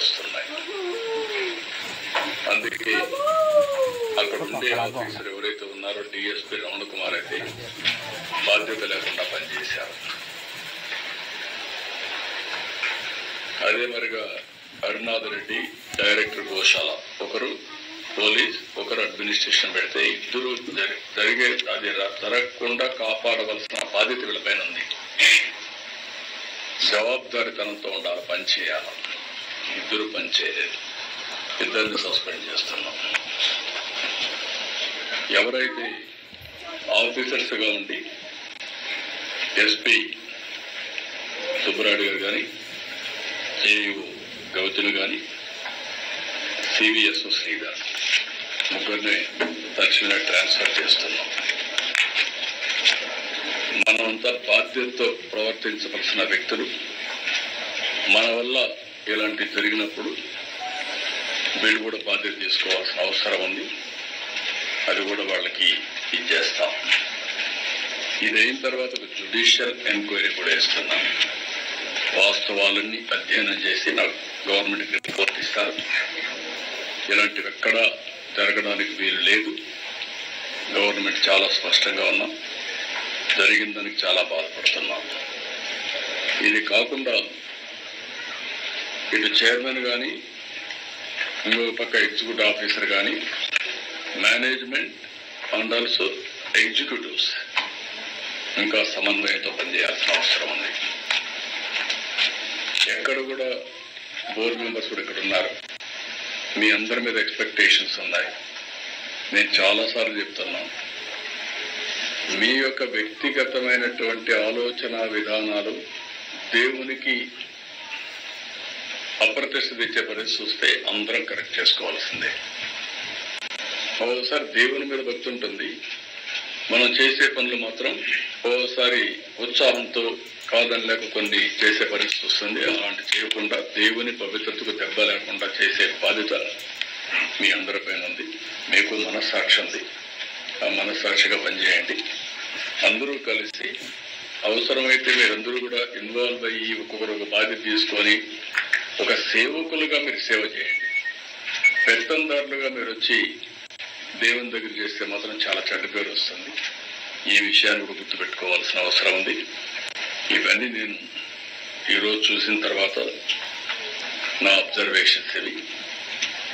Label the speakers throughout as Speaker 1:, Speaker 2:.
Speaker 1: వస్తున్నాయి. అందుకే అక్కడ ఉండే ఆఫీసర్ ఎవరైతే ఉన్నారో డిఎస్పీ రమణ కుమార్ అయితే బాధ్యత లేకుండా పనిచేశారు. అదే మరిగా హరినాథ్ రెడ్డి డైరెక్టర్ గోశాల, ఒకరు పోలీస్, ఒకరు అడ్మినిస్ట్రేషన్ పెడితే ఇద్దరు జరిగే అది జరగకుండా కాపాడవలసిన బాధ్యత వీళ్ళపైన ఉంది. జవాబుదారితనంతో ఉండాలి, పని చేయాలి. ఇద్దరు పని చేయలేదు, ఇద్దరిని సస్పెండ్ చేస్తున్నాం. ఎవరైతే ఆఫీసర్స్ గా ఉండి ఎస్పీ సుబ్బరాయుడు గారు కానీ, ఏయూ గౌతులు కానీ, సివిఎస్ శ్రీధర్ ముగ్గురిని తక్షణమే ట్రాన్స్ఫర్ చేస్తున్నాం. మనమంతా బాధ్యతతో ప్రవర్తించవలసిన వ్యక్తులు. మన వల్ల ఇలాంటి జరిగినప్పుడు వీళ్ళు కూడా బాధ్యత తీసుకోవాల్సిన అవసరం ఉంది. అది కూడా వాళ్ళకి ఇచ్చేస్తాం. ఇది అయిన తర్వాత ఒక జ్యుడిషియల్ ఎంక్వైరీ కూడా వేస్తున్నాం. వాస్తవాలన్నీ అధ్యయనం చేసి నాకు గవర్నమెంట్కి రిపోర్ట్ ఇస్తారు. ఇలాంటివి ఎక్కడా జరగడానికి వీలు లేదు. గవర్నమెంట్ చాలా స్పష్టంగా ఉన్నాం. జరిగిందానికి చాలా బాధపడుతున్నాం. ఇది కాకుండా ఇటు చైర్మన్ కానీ, ఇంకొక పక్క ఎగ్జిక్యూటివ్ ఆఫీసర్ కానీ, మేనేజ్మెంట్ అండ్ ఆల్సో ఎగ్జిక్యూటివ్స్ ఇంకా సమన్వయంతో పనిచేయాల్సిన అవసరం ఉంది. ఎక్కడ కూడా బోర్డు మెంబర్స్ కూడా ఇక్కడ ఉన్నారు. మీ అందరి మీద ఎక్స్పెక్టేషన్స్ ఉన్నాయి. నేను చాలాసార్లు చెప్తున్నాను, మీ యొక్క వ్యక్తిగతమైనటువంటి ఆలోచన విధానాలు దేవునికి అప్రతిష్ట తెచ్చే పరిస్థితి వస్తే అందరం కరెక్ట్ చేసుకోవాల్సిందే. ఓసారి దేవుని మీద భక్తి ఉంటుంది, మనం చేసే పనులు మాత్రం ఓసారి ఉత్సాహంతో కాదని లేక కొన్ని చేసే పరిస్థితి వస్తుంది. అలాంటి చేయకుండా దేవుని పవిత్రతకు దెబ్బ లేకుండా చేసే బాధ్యత మీ అందరిపైన ఉంది. మీకు మనస్సాక్షి ఉంది, ఆ మనస్సాక్షిగా పనిచేయండి. అందరూ కలిసి అవసరమైతే మీరందరూ కూడా ఇన్వాల్వ్ అయ్యి ఒక్కొక్కరు ఒక బాధ్యత తీసుకొని ఒక సేవకులుగా మీరు సేవ చేయండి. పెత్తందారులుగా మీరు వచ్చి దేవుని దగ్గర చేస్తే మాత్రం చాలా చెడ్డ పేరు వస్తుంది. ఈ విషయాన్ని కూడా గుర్తుపెట్టుకోవాల్సిన అవసరం ఉంది. ఇవన్నీ నేను ఈరోజు చూసిన తర్వాత నా అబ్జర్వేషన్స్ ఇవి.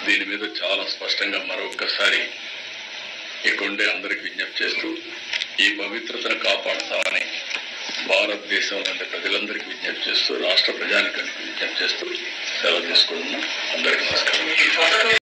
Speaker 1: దీని మీద చాలా స్పష్టంగా మరొకసారి ఇక్కడుండే అందరికి విజ్ఞప్తి చేస్తూ ఈ పవిత్రతను కాపాడుతామని భారతదేశంలోని ప్రజలందరికీ విజ్ఞప్తి చేస్తూ, రాష్ట్ర ప్రజానికానికి విజ్ఞప్తి చేస్తూ సెలవు తీసుకుంటున్నాం. అందరికీ నమస్కారం.